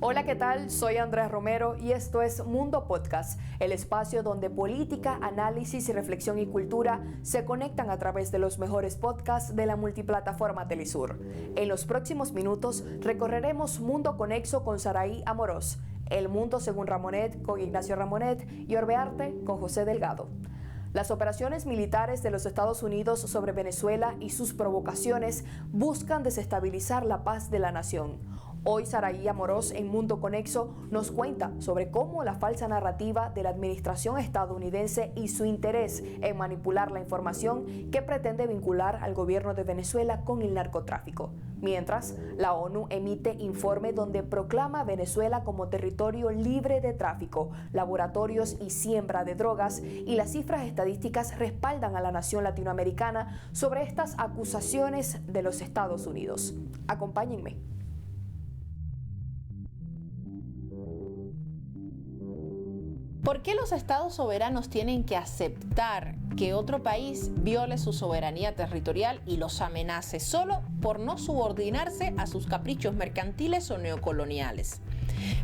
Hola, ¿qué tal? Soy Andrés Romero y esto es Mundo Podcast, el espacio donde política, análisis, reflexión y cultura se conectan a través de los mejores podcasts de la multiplataforma Telesur. En los próximos minutos recorreremos Mundo Conexo con Saraí Amorós, El Mundo según Ramonet con Ignacio Ramonet y Orbearte con José Delgado. Las operaciones militares de los Estados Unidos sobre Venezuela y sus provocaciones buscan desestabilizar la paz de la nación. Hoy Saraí Amorós en Mundo Conexo nos cuenta sobre cómo la falsa narrativa de la administración estadounidense y su interés en manipular la información que pretende vincular al gobierno de Venezuela con el narcotráfico. Mientras, la ONU emite informe donde proclama a Venezuela como territorio libre de tráfico, laboratorios y siembra de drogas, y las cifras estadísticas respaldan a la nación latinoamericana sobre estas acusaciones de los Estados Unidos. Acompáñenme. ¿Por qué los estados soberanos tienen que aceptar que otro país viole su soberanía territorial y los amenace solo por no subordinarse a sus caprichos mercantiles o neocoloniales?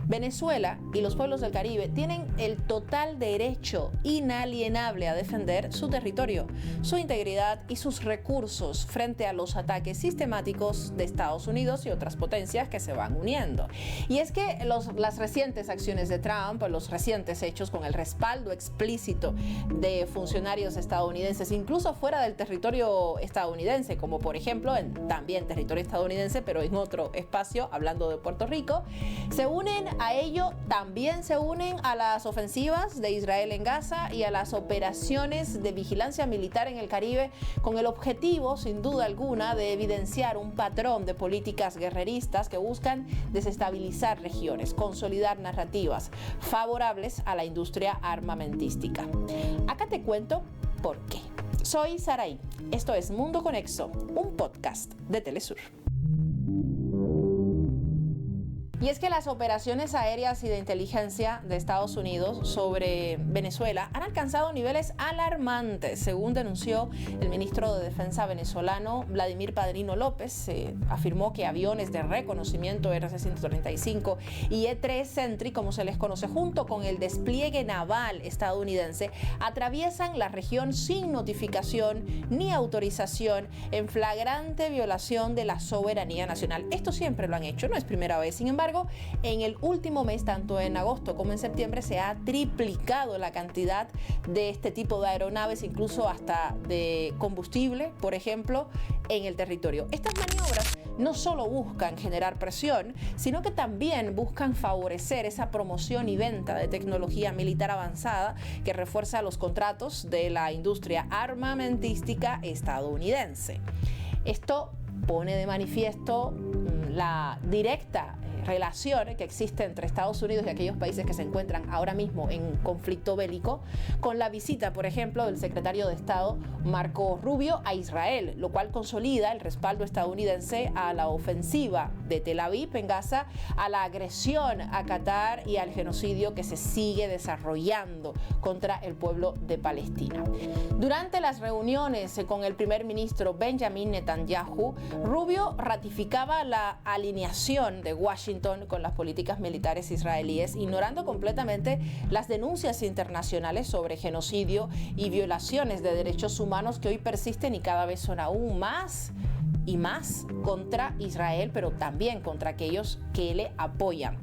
Venezuela y los pueblos del Caribe tienen el total derecho inalienable a defender su territorio, su integridad y sus recursos frente a los ataques sistemáticos de Estados Unidos y otras potencias que se van uniendo. Y es que las recientes acciones de Trump, los recientes hechos con el respaldo explícito de funcionarios estadounidenses, incluso fuera del territorio estadounidense, como por ejemplo en también territorio estadounidense, pero en otro espacio, hablando de Puerto Rico, se unen a ello, también se unen a las ofensivas de Israel en Gaza y a las operaciones de vigilancia militar en el Caribe, con el objetivo, sin duda alguna, de evidenciar un patrón de políticas guerreristas que buscan desestabilizar regiones, consolidar narrativas favorables a la industria armamentística. Acá te cuento por qué. Soy Saraí. Esto es Mundo Conexo, un podcast de Telesur. Y es que las operaciones aéreas y de inteligencia de Estados Unidos sobre Venezuela han alcanzado niveles alarmantes, según denunció el ministro de Defensa venezolano Vladimir Padrino López. Afirmó que aviones de reconocimiento RC-135 y E-3 Sentry, como se les conoce, junto con el despliegue naval estadounidense, atraviesan la región sin notificación ni autorización, en flagrante violación de la soberanía nacional. Esto siempre lo han hecho, no es primera vez. Sin embargo, en el último mes, tanto en agosto como en septiembre, se ha triplicado la cantidad de este tipo de aeronaves, incluso hasta de combustible, por ejemplo, en el territorio. Estas maniobras no solo buscan generar presión, sino que también buscan favorecer esa promoción y venta de tecnología militar avanzada que refuerza los contratos de la industria armamentística estadounidense. Esto pone de manifiesto la directa relación que existe entre Estados Unidos y aquellos países que se encuentran ahora mismo en conflicto bélico, con la visita, por ejemplo, del secretario de Estado Marco Rubio a Israel, lo cual consolida el respaldo estadounidense a la ofensiva de Tel Aviv en Gaza, a la agresión a Qatar y al genocidio que se sigue desarrollando contra el pueblo de Palestina. Durante las reuniones con el primer ministro Benjamin Netanyahu, Rubio ratificaba la alineación de Washington con las políticas militares israelíes, ignorando completamente las denuncias internacionales sobre genocidio y violaciones de derechos humanos que hoy persisten y cada vez son aún más y más contra Israel, pero también contra aquellos que le apoyan.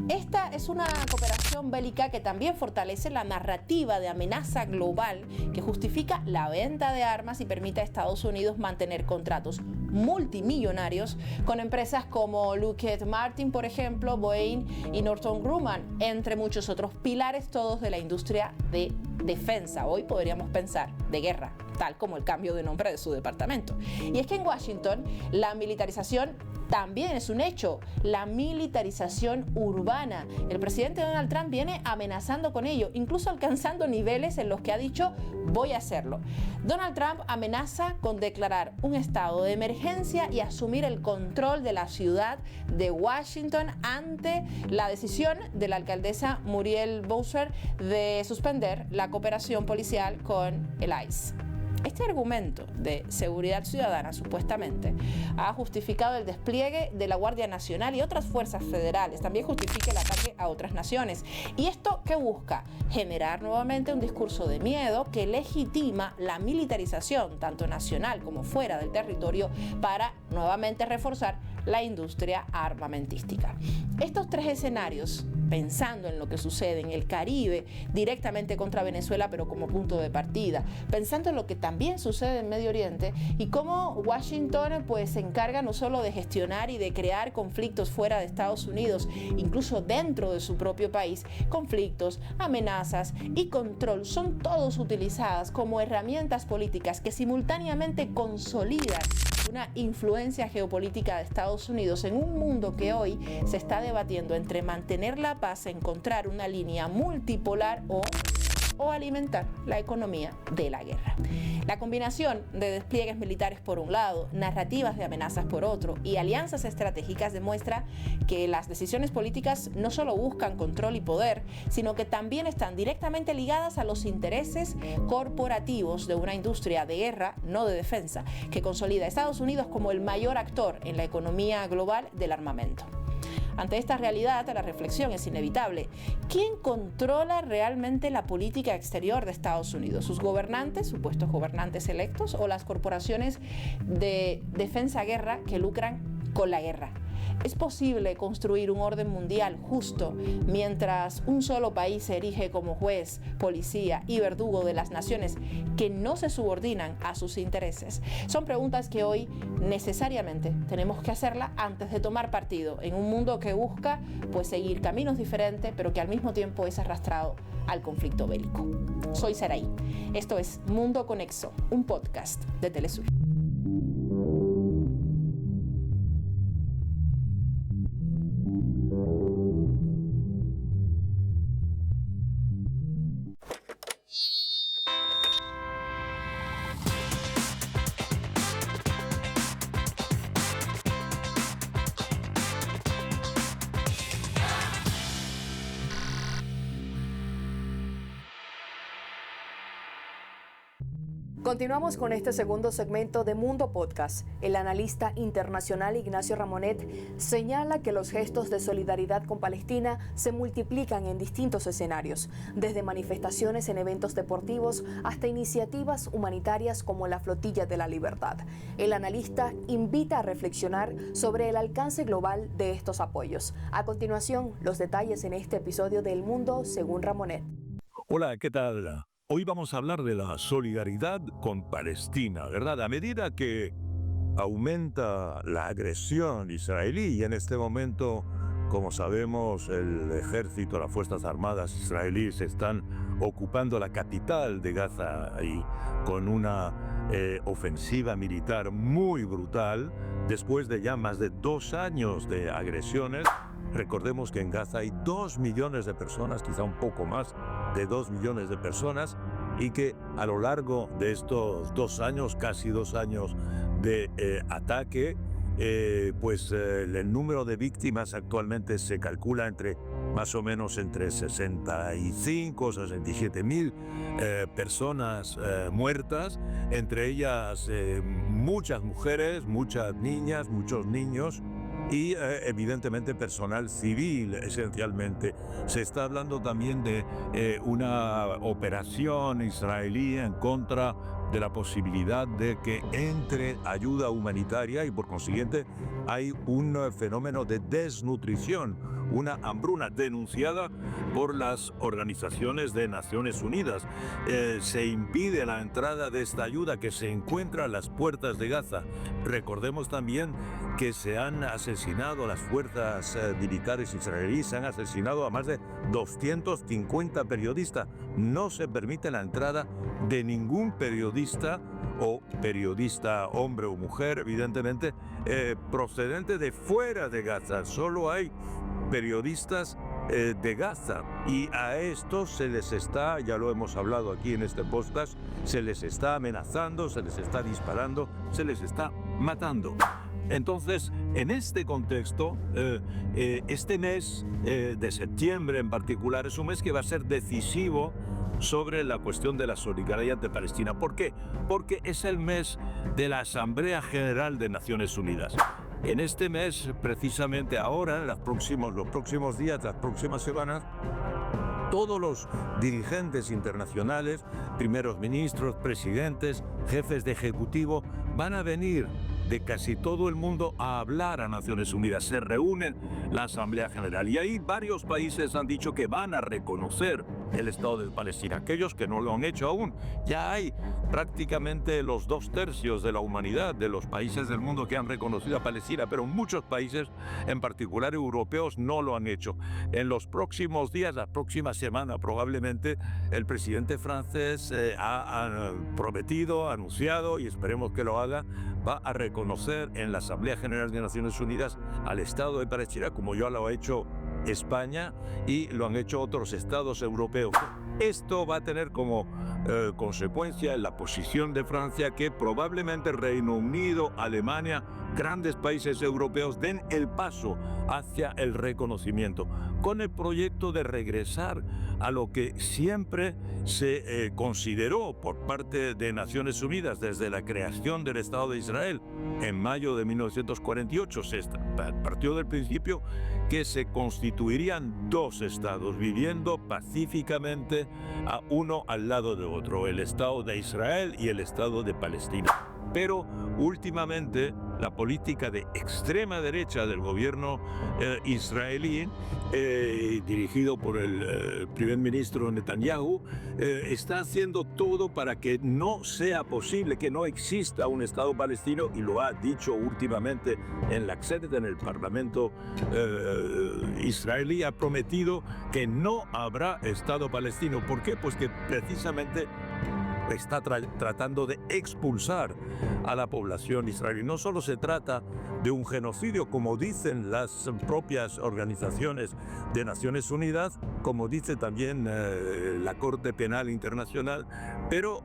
Esta es una cooperación bélica que también fortalece la narrativa de amenaza global que justifica la venta de armas y permite a Estados Unidos mantener contratos multimillonarios con empresas como Lockheed Martin, por ejemplo, Boeing y Northrop Grumman, entre muchos otros pilares todos de la industria de defensa. Hoy podríamos pensar de guerra, tal como el cambio de nombre de su departamento. Y es que en Washington la militarización también es un hecho, la militarización urbana. El presidente Donald Trump viene amenazando con ello, incluso alcanzando niveles en los que ha dicho voy a hacerlo. Donald Trump amenaza con declarar un estado de emergencia y asumir el control de la ciudad de Washington ante la decisión de la alcaldesa Muriel Bowser de suspender la cooperación policial con el ICE. Este argumento de seguridad ciudadana, supuestamente, ha justificado el despliegue de la Guardia Nacional y otras fuerzas federales. También justifica el ataque a otras naciones. ¿Y esto qué busca? Generar nuevamente un discurso de miedo que legitima la militarización, tanto nacional como fuera del territorio, para nuevamente reforzar la industria armamentística. Estos tres escenarios, pensando en lo que sucede en el Caribe, directamente contra Venezuela, pero como punto de partida, pensando en lo que también sucede en Medio Oriente y cómo Washington pues se encarga no solo de gestionar y de crear conflictos fuera de Estados Unidos, incluso dentro de su propio país, conflictos, amenazas y control son todos utilizadas como herramientas políticas que simultáneamente consolidan una influencia geopolítica de Estados Unidos en un mundo que hoy se está debatiendo entre mantener la paz, encontrar una línea multipolar o alimentar la economía de la guerra. La combinación de despliegues militares por un lado, narrativas de amenazas por otro y alianzas estratégicas demuestra que las decisiones políticas no solo buscan control y poder, sino que también están directamente ligadas a los intereses corporativos de una industria de guerra, no de defensa, que consolida a Estados Unidos como el mayor actor en la economía global del armamento. Ante esta realidad, la reflexión es inevitable. ¿Quién controla realmente la política exterior de Estados Unidos? ¿Sus gobernantes, supuestos gobernantes electos, o las corporaciones de defensa-guerra que lucran con la guerra? ¿Es posible construir un orden mundial justo mientras un solo país se erige como juez, policía y verdugo de las naciones que no se subordinan a sus intereses? Son preguntas que hoy necesariamente tenemos que hacerla antes de tomar partido en un mundo que busca pues seguir caminos diferentes, pero que al mismo tiempo es arrastrado al conflicto bélico. Soy Saraí. Esto es Mundo Conexo, un podcast de Telesur. Continuamos con este segundo segmento de Mundo Podcast. El analista internacional Ignacio Ramonet señala que los gestos de solidaridad con Palestina se multiplican en distintos escenarios, desde manifestaciones en eventos deportivos hasta iniciativas humanitarias como la Flotilla de la Libertad. El analista invita a reflexionar sobre el alcance global de estos apoyos. A continuación, los detalles en este episodio de El Mundo según Ramonet. Hola, ¿qué tal? Hoy vamos a hablar de la solidaridad con Palestina, ¿verdad? A medida que aumenta la agresión israelí y en este momento, como sabemos, el ejército, las Fuerzas Armadas israelíes están ocupando la capital de Gaza y con una ofensiva militar muy brutal, después de ya más de 2 años de agresiones. Recordemos que en Gaza hay 2 millones de personas, quizá un poco más de 2 millones de personas, y que a lo largo de estos 2 años, casi 2 años de ataque, el número de víctimas actualmente se calcula más o menos entre 65 o 67 mil personas muertas, entre ellas muchas mujeres, muchas niñas, muchos niños, y evidentemente personal civil, esencialmente. Se está hablando también de una operación israelí en contra de la posibilidad de que entre ayuda humanitaria y por consiguiente hay un fenómeno de desnutrición, una hambruna denunciada por las organizaciones de Naciones Unidas. Se impide la entrada de esta ayuda que se encuentra a las puertas de Gaza. Recordemos también que se han asesinado las fuerzas militares israelíes, se han asesinado a más de 250 periodistas. No se permite la entrada de ningún periodista o periodista, hombre o mujer, evidentemente, procedente de fuera de Gaza. Solo hay periodistas de Gaza, y a estos se les está, ya lo hemos hablado aquí en este podcast, se les está amenazando, se les está disparando, se les está matando. Entonces, en este contexto, este mes de septiembre en particular es un mes que va a ser decisivo sobre la cuestión de la solidaridad de Palestina. ¿Por qué? Porque es el mes de la Asamblea General de Naciones Unidas. En este mes, precisamente ahora, en los próximos días, las próximas semanas, todos los dirigentes internacionales, primeros ministros, presidentes, jefes de ejecutivo, van a venir de casi todo el mundo a hablar a Naciones Unidas. Se reúnen la Asamblea General y ahí varios países han dicho que van a reconocer el Estado de Palestina. Aquellos que no lo han hecho aún, ya hay prácticamente los 2/3 de la humanidad, de los países del mundo que han reconocido a Palestina, pero muchos países, en particular europeos, no lo han hecho. En los próximos días, la próxima semana probablemente, el presidente francés ha prometido, anunciado, y esperemos que lo haga, va a reconocer en la Asamblea General de Naciones Unidas al Estado de Palestina, como ya lo ha hecho España y lo han hecho otros estados europeos. Esto va a tener como consecuencia la posición de Francia, que probablemente Reino Unido, Alemania, grandes países europeos den el paso hacia el reconocimiento, con el proyecto de regresar a lo que siempre se consideró por parte de Naciones Unidas desde la creación del Estado de Israel en mayo de 1948. Se partió del principio que se constituirían dos estados viviendo pacíficamente a uno al lado de otro, el Estado de Israel y el Estado de Palestina. Pero últimamente la política de extrema derecha del gobierno israelí, dirigido por el primer ministro Netanyahu, está haciendo todo para que no sea posible, que no exista un Estado palestino, y lo ha dicho últimamente en la Knesset, en el Parlamento israelí, ha prometido que no habrá Estado palestino. ¿Por qué? Pues que precisamente está tratando de expulsar a la población israelí. No solo se trata de un genocidio, como dicen las propias organizaciones de Naciones Unidas, como dice también la Corte Penal Internacional, pero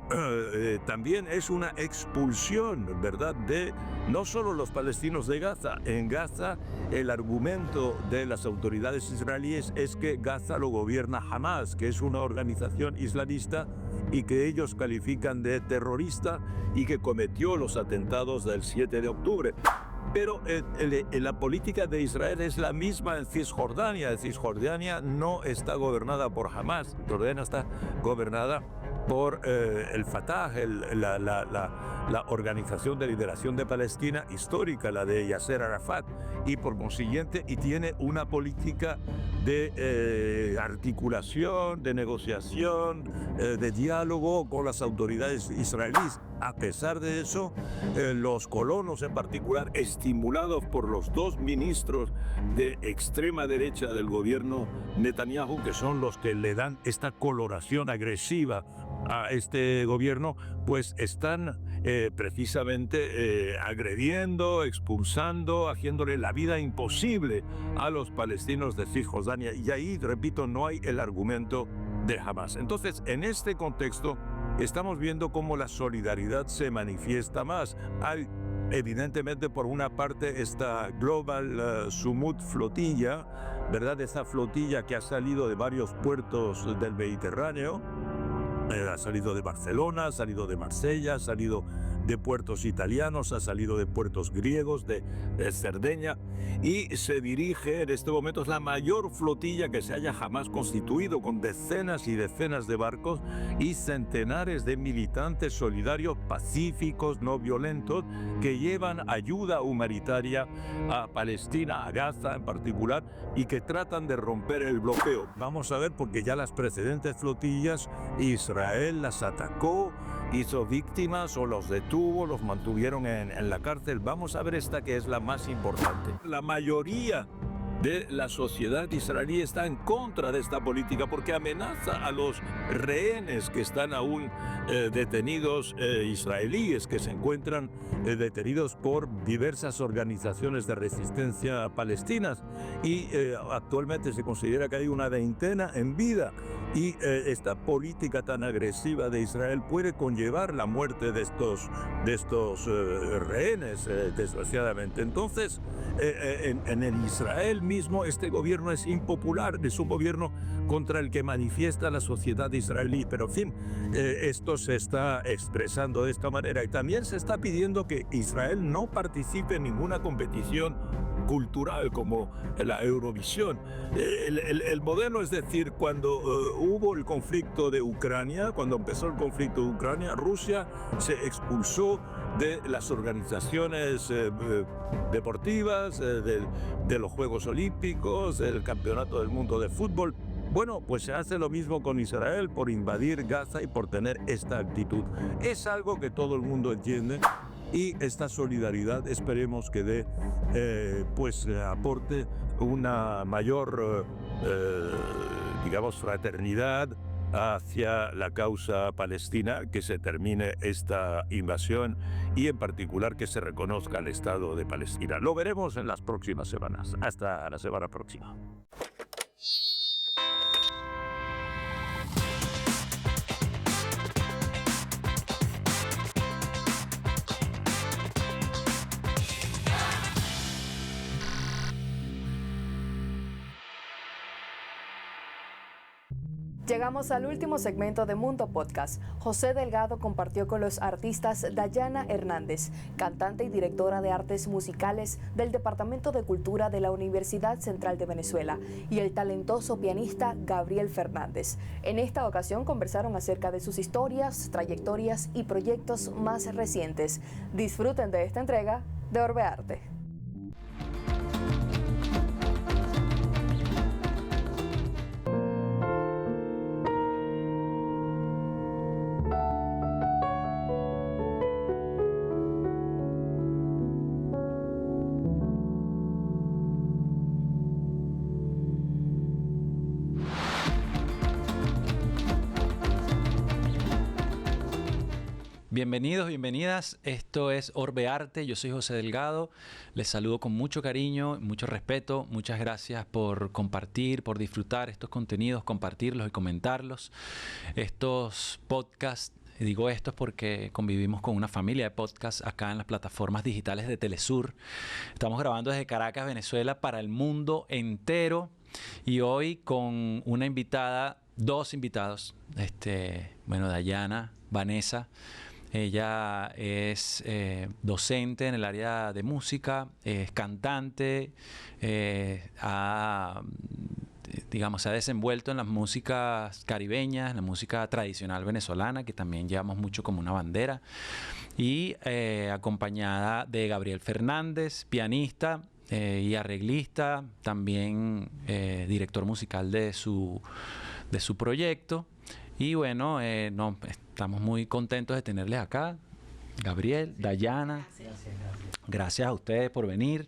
también es una expulsión, ¿verdad?, de no solo los palestinos de Gaza. En Gaza, el argumento de las autoridades israelíes es que Gaza lo gobierna Hamas, que es una organización islamista y que ellos califican de terrorista y que cometió los atentados del 7 de octubre. Pero la política de Israel es la misma en Cisjordania. Cisjordania no está gobernada por Hamas, Jordania está gobernada por el Fatah, la Organización de Liberación de Palestina histórica, la de Yasser Arafat, y por consiguiente y tiene una política de articulación, de negociación, de diálogo con las autoridades israelíes. A pesar de eso, los colonos en particular, estimulados por los dos ministros de extrema derecha del gobierno Netanyahu, que son los que le dan esta coloración agresiva a este gobierno, pues están precisamente agrediendo, expulsando, haciéndole la vida imposible a los palestinos de Cisjordania. Y ahí, repito, no hay el argumento de Hamas. Entonces, en este contexto, estamos viendo cómo la solidaridad se manifiesta más. Hay, evidentemente, por una parte, esta Global Sumut flotilla, ¿verdad? Esa flotilla que ha salido de varios puertos del Mediterráneo. Ha salido de Barcelona, ha salido de Marsella, ha salido de puertos italianos, ha salido de puertos griegos, de Cerdeña, y se dirige en este momento, es la mayor flotilla que se haya jamás constituido, con decenas y decenas de barcos y centenares de militantes solidarios, pacíficos, no violentos, que llevan ayuda humanitaria a Palestina, a Gaza en particular, y que tratan de romper el bloqueo. Vamos a ver, porque ya las precedentes flotillas, Israel las atacó, hizo víctimas o los detuvo, los mantuvieron en la cárcel. Vamos a ver esta, que es la más importante. La mayoría de la sociedad israelí está en contra de esta política porque amenaza a los rehenes que están aún detenidos, israelíes que se encuentran detenidos por diversas organizaciones de resistencia palestinas, y actualmente se considera que hay una veintena en vida, Y esta política tan agresiva de Israel puede conllevar la muerte de estos rehenes, desgraciadamente. Entonces, en el Israel mismo, este gobierno es impopular, es un gobierno contra el que manifiesta la sociedad israelí. Pero, en fin, esto se está expresando de esta manera. Y también se está pidiendo que Israel no participe en ninguna competición cultural como la Eurovisión. El modelo, es decir, cuando hubo el conflicto de Ucrania, cuando empezó el conflicto de Ucrania, Rusia se expulsó de las organizaciones deportivas, de los Juegos Olímpicos, del Campeonato del Mundo de Fútbol. Bueno, pues se hace lo mismo con Israel por invadir Gaza y por tener esta actitud. Es algo que todo el mundo entiende. Y esta solidaridad esperemos que dé, aporte una mayor, digamos, fraternidad hacia la causa palestina, que se termine esta invasión y en particular que se reconozca el Estado de Palestina. Lo veremos en las próximas semanas. Hasta la semana próxima. Llegamos al último segmento de Mundo Podcast. José Delgado compartió con los artistas Dayana Hernández, cantante y directora de artes musicales del Departamento de Cultura de la Universidad Central de Venezuela, y el talentoso pianista Gabriel Fernández. En esta ocasión conversaron acerca de sus historias, trayectorias y proyectos más recientes. Disfruten de esta entrega de Orbe Arte. Bienvenidos, bienvenidas. Esto es Orbe Arte. Yo soy José Delgado. Les saludo con mucho cariño, mucho respeto. Muchas gracias por compartir, por disfrutar estos contenidos, compartirlos y comentarlos. Estos podcasts, digo estos porque convivimos con una familia de podcasts acá en las plataformas digitales de Telesur. Estamos grabando desde Caracas, Venezuela, para el mundo entero. Y hoy con una invitada, dos invitados, Dayana, Vanessa. Ella es docente en el área de música, es cantante, se ha desenvuelto en las músicas caribeñas, en la música tradicional venezolana, que también llevamos mucho como una bandera, y acompañada de Gabriel Fernández, pianista y arreglista, también director musical de su proyecto. Y bueno, estamos muy contentos de tenerles acá. Gabriel, Dayana. Gracias a ustedes por venir.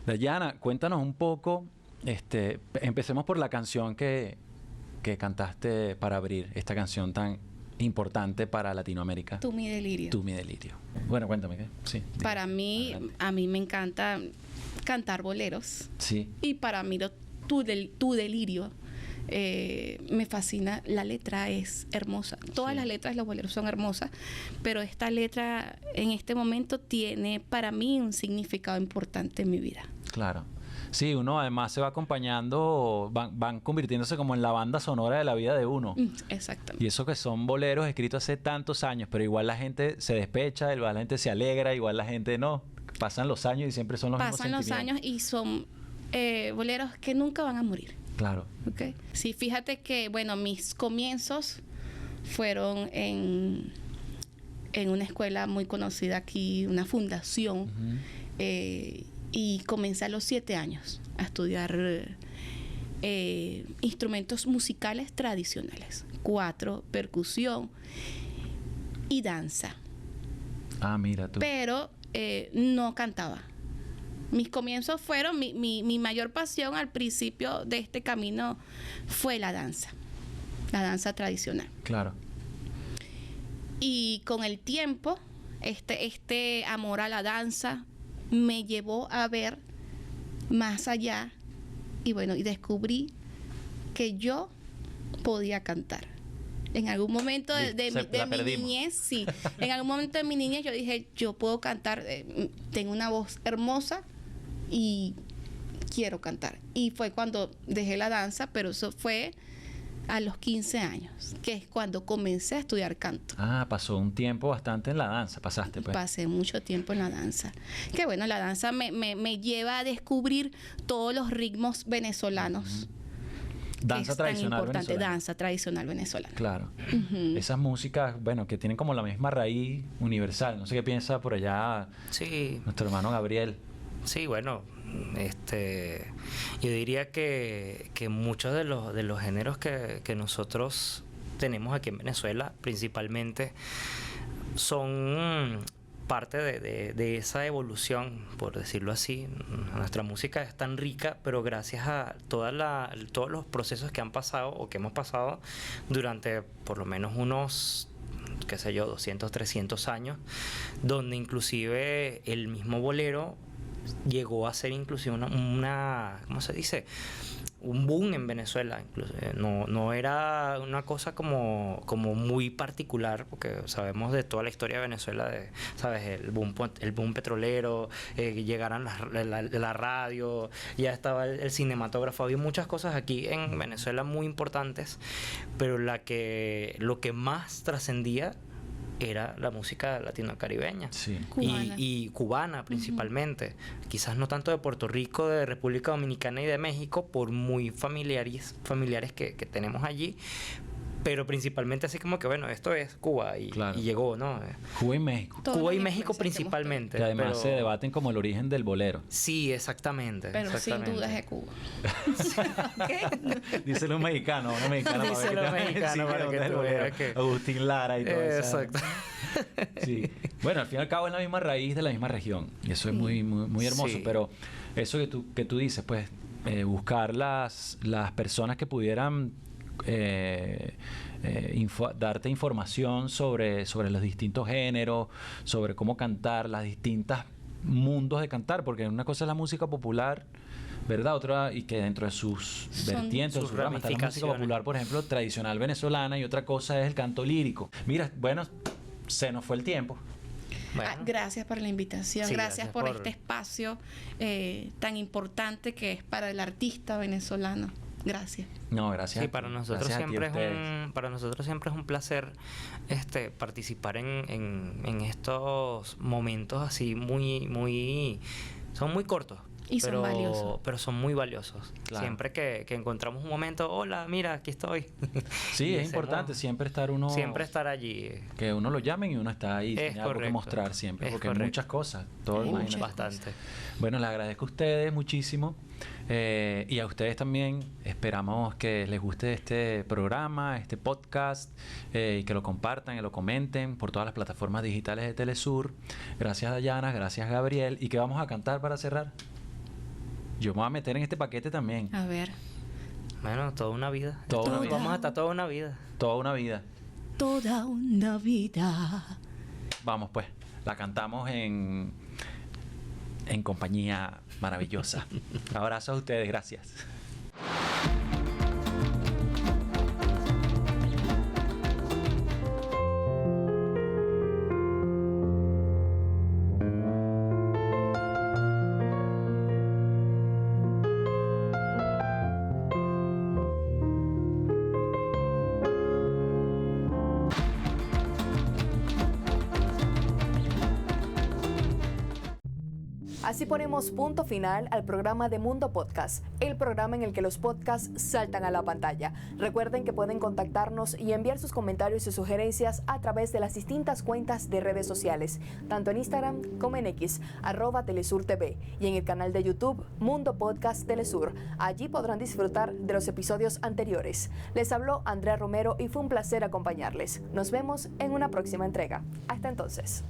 Dayana, cuéntanos un poco. Empecemos por la canción que cantaste para abrir esta canción tan importante para Latinoamérica. Tú mi delirio. Tú mi delirio. Bueno, cuéntame qué. Sí. Para mí, adelante. A mí me encanta cantar boleros. Sí. Y para mí tu delirio. Me fascina, la letra es hermosa. Todas las letras de los boleros son hermosas, pero esta letra en este momento tiene para mí un significado importante en mi vida. Claro. Sí, uno además se va acompañando, van convirtiéndose como en la banda sonora de la vida de uno. Exactamente. Y eso que son boleros escritos hace tantos años, pero igual la gente se despecha, igual la gente se alegra, igual la gente no. Pasan los años y siempre son los mismos sentimientos. Pasan los años y son boleros que nunca van a morir. Claro. Okay. Sí, fíjate que, bueno, mis comienzos fueron en una escuela muy conocida aquí, una fundación, y comencé a los 7 años a estudiar instrumentos musicales tradicionales, 4, percusión y danza. Ah, mira tú. Pero no cantaba. Mis comienzos fueron, mi mayor pasión al principio de este camino fue la danza tradicional. Claro. Y con el tiempo, este amor a la danza me llevó a ver más allá y bueno, y descubrí que yo podía cantar. En algún momento de mi niñez, sí. En algún momento de mi niñez yo dije, yo puedo cantar, tengo una voz hermosa y quiero cantar. Y fue cuando dejé la danza, pero eso fue a los 15 años, que es cuando comencé a estudiar canto. Ah, pasó un tiempo bastante en la danza, pasaste pues. Pasé mucho tiempo en la danza. Que bueno, la danza me lleva a descubrir todos los ritmos venezolanos. Danza tradicional venezolana. Danza tradicional venezolana. Claro. Esas músicas, bueno, que tienen como la misma raíz universal. No sé qué piensa por allá nuestro hermano Gabriel. Sí, bueno, yo diría que muchos de los géneros que nosotros tenemos aquí en Venezuela, principalmente, son parte de esa evolución, por decirlo así. Nuestra música es tan rica, pero gracias a todos los procesos que han pasado o que hemos pasado durante por lo menos unos, qué sé yo, 200, 300 años, donde inclusive el mismo bolero llegó a ser inclusive una ¿cómo se dice? Un boom en Venezuela. Incluso no era una cosa como muy particular, porque sabemos de toda la historia de Venezuela, sabes, el boom petrolero, llegaron la radio, ya estaba el cinematógrafo, había muchas cosas aquí en Venezuela muy importantes, pero lo que más trascendía era la música latino-caribeña, sí. Y cubana principalmente. Quizás no tanto de Puerto Rico, de República Dominicana y de México, por muy familiares que tenemos allí, pero principalmente así como que, bueno, esto es Cuba y llegó, ¿no? Cuba y México. Cuba y México principalmente. Que además se debaten como el origen del bolero. Sí, exactamente. Pero sin duda es de Cuba. Díselo un mexicano, una mexicana. Díselo mexicano para que tú veas que... Agustín Lara y todo eso. Exacto. Sí. Bueno, al fin y al cabo es la misma raíz de la misma región. Y eso es muy, muy, muy hermoso. Sí. Pero eso que tú dices, pues, buscar las personas que pudieran darte información sobre los distintos géneros, sobre cómo cantar, las distintas mundos de cantar, porque una cosa es la música popular, ¿verdad? Otra, y que dentro de sus vertientes, sus ramas, está la música popular, por ejemplo, tradicional venezolana, y otra cosa es el canto lírico. Mira, bueno, se nos fue el tiempo. Bueno. Gracias por la invitación, gracias por este espacio tan importante que es para el artista venezolano. Gracias. No, gracias. Sí, para nosotros siempre es un placer participar en estos momentos así muy son muy cortos. Son valiosos. Pero son muy valiosos. Claro. Siempre que encontramos un momento, hola, mira, aquí estoy. Sí, es importante siempre estar allí. Que uno lo llamen y uno está ahí. Es tiene algo que mostrar siempre, porque hay muchas cosas. Bastante. Bueno, les agradezco a ustedes muchísimo. Y a ustedes también. Esperamos que les guste este programa, este podcast, y que lo compartan y lo comenten por todas las plataformas digitales de Telesur. Gracias, Dayana, gracias, Gabriel. ¿Y qué vamos a cantar para cerrar? Yo me voy a meter en este paquete también. A ver. Bueno, toda una vida. Vamos a estar toda una vida. Toda una vida. Toda una vida. Vamos pues, la cantamos en compañía maravillosa. Abrazos a ustedes, gracias. Así ponemos punto final al programa de Mundo Podcast, el programa en el que los podcasts saltan a la pantalla. Recuerden que pueden contactarnos y enviar sus comentarios y sugerencias a través de las distintas cuentas de redes sociales, tanto en Instagram como en X, @TelesurTV, y en el canal de YouTube Mundo Podcast Telesur. Allí podrán disfrutar de los episodios anteriores. Les habló Andrea Romero y fue un placer acompañarles. Nos vemos en una próxima entrega. Hasta entonces.